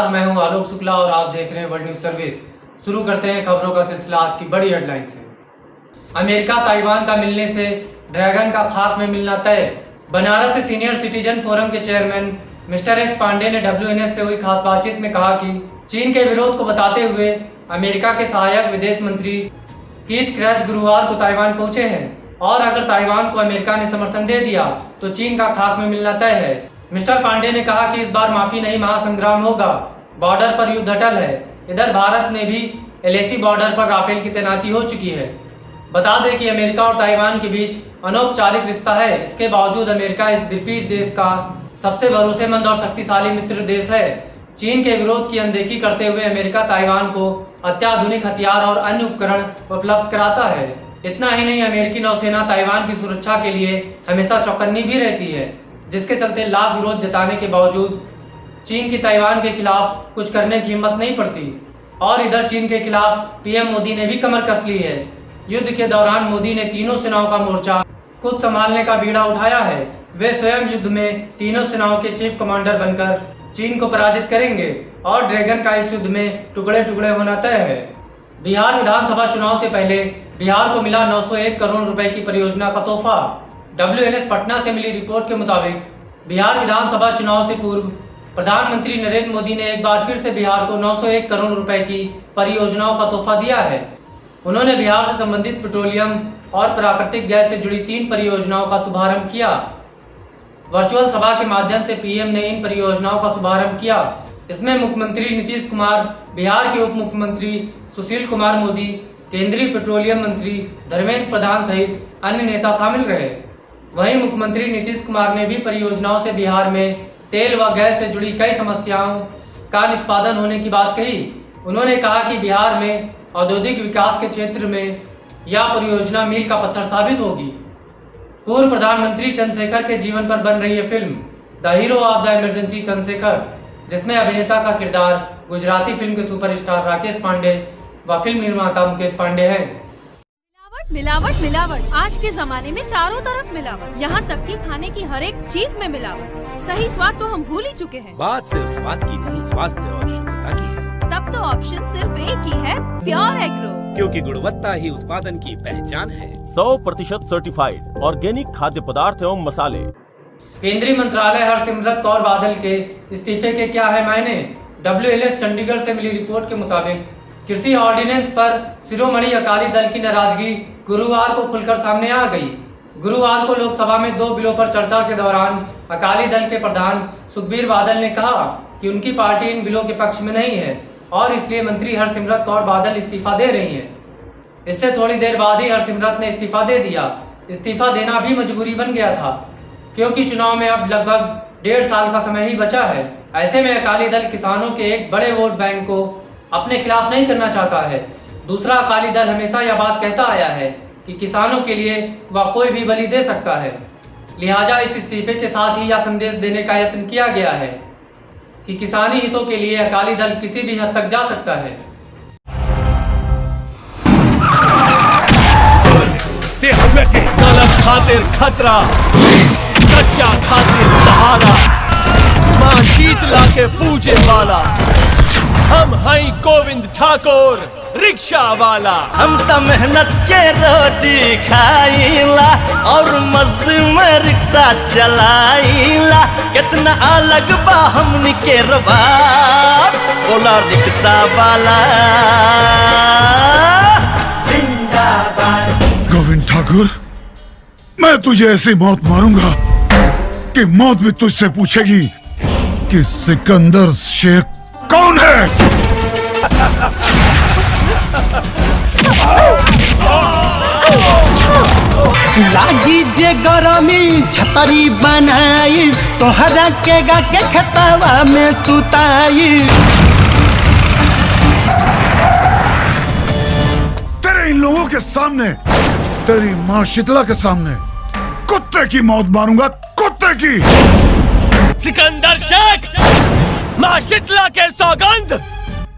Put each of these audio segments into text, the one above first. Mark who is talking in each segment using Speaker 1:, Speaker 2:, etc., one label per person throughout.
Speaker 1: नमस्कार, मैं हूं आलोक शुक्ला और आप देख रहे हैं वर्ल्ड न्यूज सर्विस। शुरू करते हैं खबरों का सिलसिला आज की बड़ी हेडलाइन से। अमेरिका ताइवान का मिलने से ड्रैगन का खाक में मिलना तय। बनारस से सीनियर सिटीजन फोरम के चेयरमैन मिस्टर एस पांडे ने WNS से हुई खास बातचीत में कहा कि चीन के विरोध को बताते हुए अमेरिका के सहायक विदेश मंत्री कीथ क्रैच गुरुवार को ताइवान पहुंचे हैं और अगर ताइवान को अमेरिका ने समर्थन दे दिया तो चीन का खाक में मिलना तय है। मिस्टर पांडे ने कहा कि इस बार माफी नहीं महासंग्राम होगा, बॉर्डर पर युद्ध अटल है। इधर भारत में भी LAC बॉर्डर पर राफेल की तैनाती हो चुकी है। बता दें कि अमेरिका और ताइवान के बीच अनौपचारिक रिश्ता है। इसके बावजूद अमेरिका इस द्वीपीय देश का सबसे भरोसेमंद और शक्तिशाली मित्र देश है। चीन के विरोध की अनदेखी करते हुए अमेरिका ताइवान को अत्याधुनिक हथियार और अन्य उपकरण उपलब्ध कराता है। इतना ही नहीं, अमेरिकी नौसेना ताइवान की सुरक्षा के लिए हमेशा चौकन्नी भी रहती है, जिसके चलते लाख विरोध जताने के बावजूद चीन की ताइवान के खिलाफ कुछ करने की हिम्मत नहीं पड़ती। और इधर चीन के खिलाफ PM मोदी ने भी कमर कस ली है। युद्ध के दौरान मोदी ने तीनों सेनाओं का मोर्चा खुद संभालने का बीड़ा उठाया है। वे स्वयं युद्ध में तीनों सेनाओं के चीफ कमांडर बनकर चीन को पराजित करेंगे और ड्रैगन का इस युद्ध में टुकड़े टुकड़े होना तय है। बिहार विधानसभा चुनाव से पहले बिहार को मिला 901 करोड़ रुपए की परियोजना का तोहफा। WNS पटना से मिली रिपोर्ट के मुताबिक बिहार विधानसभा चुनाव से पूर्व प्रधानमंत्री नरेंद्र मोदी ने एक बार फिर से बिहार को 901 करोड़ रुपए की परियोजनाओं का तोहफा दिया है। उन्होंने बिहार से संबंधित पेट्रोलियम और प्राकृतिक गैस से जुड़ी 3 परियोजनाओं का शुभारंभ किया। वर्चुअल सभा के माध्यम से PM ने इन परियोजनाओं का शुभारंभ किया। इसमें मुख्यमंत्री नीतीश कुमार, बिहार के उप मुख्यमंत्री सुशील कुमार मोदी, केंद्रीय पेट्रोलियम मंत्री धर्मेंद्र प्रधान सहित अन्य नेता शामिल रहे। वहीं मुख्यमंत्री नीतीश कुमार ने भी परियोजनाओं से बिहार में तेल व गैस से जुड़ी कई समस्याओं का निष्पादन होने की बात कही। उन्होंने कहा कि बिहार में औद्योगिक विकास के क्षेत्र में यह परियोजना मील का पत्थर साबित होगी। पूर्व प्रधानमंत्री चंद्रशेखर के जीवन पर बन रही है film the hero of the emergency Chandrashekhar, जिसमें अभिनेता का किरदार गुजराती फिल्म के सुपरस्टार राकेश पांडे व फिल्म निर्माता मुकेश पांडे हैं।
Speaker 2: मिलावट मिलावट आज के जमाने में चारों तरफ मिलावट, यहाँ तक कि खाने की हर एक चीज में मिलावट। सही स्वाद तो हम भूल ही चुके हैं।
Speaker 3: बात सिर्फ स्वाद की नहीं, स्वास्थ्य और शुद्धता की है।
Speaker 2: तब तो ऑप्शन सिर्फ एक ही है, प्योर एग्रो,
Speaker 3: क्योंकि गुणवत्ता ही उत्पादन की पहचान है।
Speaker 4: 100% सर्टिफाइड ऑर्गेनिक खाद्य पदार्थ एवं मसाले।
Speaker 1: केंद्रीय मंत्रालय हरसिमरत कौर बादल के इस्तीफे के क्या है मायने। WLS चंडीगढ़ से मिली रिपोर्ट के मुताबिक कृषि ऑर्डिनेंस पर शिरोमणि अकाली दल की नाराजगी गुरुवार को खुलकर सामने आ गई। गुरुवार को लोकसभा में 2 बिलों पर चर्चा के दौरान अकाली दल के प्रधान सुखबीर बादल ने कहा कि उनकी पार्टी इन बिलों के पक्ष में नहीं है और इसलिए मंत्री हरसिमरत कौर बादल इस्तीफा दे रही हैं। इससे थोड़ी देर बाद ही हरसिमरत ने इस्तीफा दे दिया। इस्तीफा देना भी मजबूरी बन गया था, क्योंकि चुनाव में अब लगभग 1.5 साल का समय ही बचा है। ऐसे में अकाली दल किसानों के एक बड़े वोट बैंक को अपने खिलाफ नहीं करना चाहता है। दूसरा, अकाली दल हमेशा यह बात कहता आया है कि किसानों के लिए वह कोई भी बलि दे सकता है। लिहाजा इस इस्तीफे के साथ ही यह संदेश देने का यत्न किया गया है कि किसानी हितों के लिए अकाली दल किसी भी हद तक जा सकता है।
Speaker 4: गलत खातिर खतरा, सच्चा खातिर सहारा, माँ शीतला के पूजे वाला। हम हैं गोविंद ठाकुर रिक्शा वाला।
Speaker 5: हम तो मेहनत के रोटी खाईला और मस्त में रिक्शा चलाईला। कितना अलग बा हमनी के रवाब, बोला रिक्शा वाला जिंदाबाद।
Speaker 6: गोविंद ठाकुर, मैं तुझे ऐसी मौत मारूंगा कि मौत भी तुझसे पूछेगी कि सिकंदर शेख कौन है।
Speaker 5: लागी जे गरमी छतरी बनाई, तोहरा के गा के खतवा में सुताई।
Speaker 6: तेरे इन लोगों के सामने, तेरी माँ शीतला के सामने कुत्ते की मौत मारूंगा, कुत्ते की।
Speaker 4: सिकंदर शेख, माँ शीतला के सौगंध,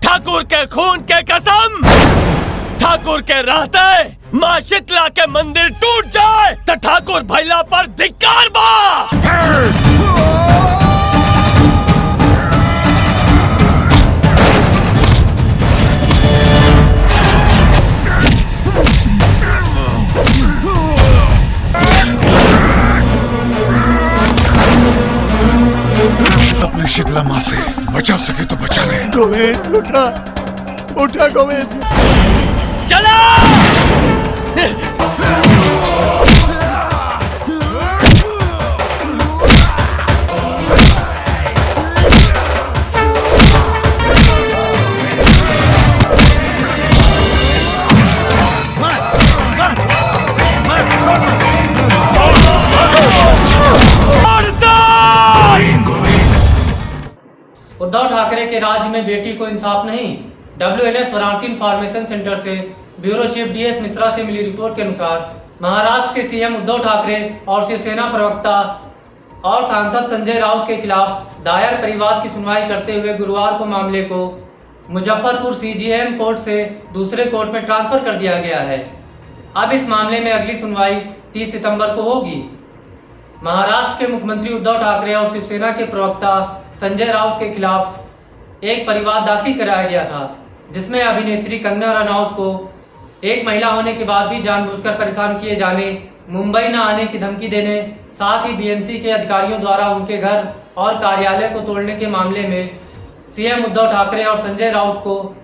Speaker 4: ठाकुर के खून के कसम। ठाकुर के रहते माँ शीतला के मंदिर टूट जाए तो ठाकुर भैला पर धिक्कार बा।
Speaker 7: गोविंद उठा उठा गोविंद।
Speaker 4: चला।
Speaker 1: उद्धव ठाकरे के राज्य में बेटी को इंसाफ नहीं। WNS वाराणसी इंफॉर्मेशन सेंटर से ब्यूरो चीफ DS मिश्रा से मिली रिपोर्ट के अनुसार महाराष्ट्र के CM उद्धव ठाकरे और शिवसेना प्रवक्ता और सांसद संजय राउत के खिलाफ दायर परिवाद की सुनवाई करते हुए गुरुवार को मामले को मुजफ्फरपुर CJM कोर्ट से दूसरे कोर्ट में ट्रांसफर कर दिया गया है। अब इस मामले में अगली सुनवाई 30 सितंबर को होगी। महाराष्ट्र के मुख्यमंत्री उद्धव ठाकरे और शिवसेना के प्रवक्ता संजय राउत के खिलाफ एक परिवाद दाखिल कराया गया था, जिसमें अभिनेत्री कंगना रनौत को एक महिला होने के बाद भी जानबूझकर परेशान किए जाने, मुंबई न आने की धमकी देने, साथ ही BMC के अधिकारियों द्वारा उनके घर और कार्यालय को तोड़ने के मामले में CM उद्धव ठाकरे और संजय राउत को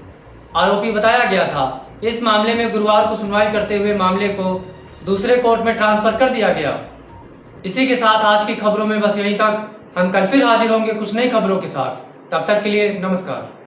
Speaker 1: आरोपी बताया गया था। इस मामले में गुरुवार को सुनवाई करते हुए मामले को दूसरे कोर्ट में ट्रांसफर कर दिया गया। इसी के साथ आज की खबरों में बस यहीं तक। हम कल फिर हाजिर होंगे कुछ नई खबरों के साथ। तब तक के लिए नमस्कार।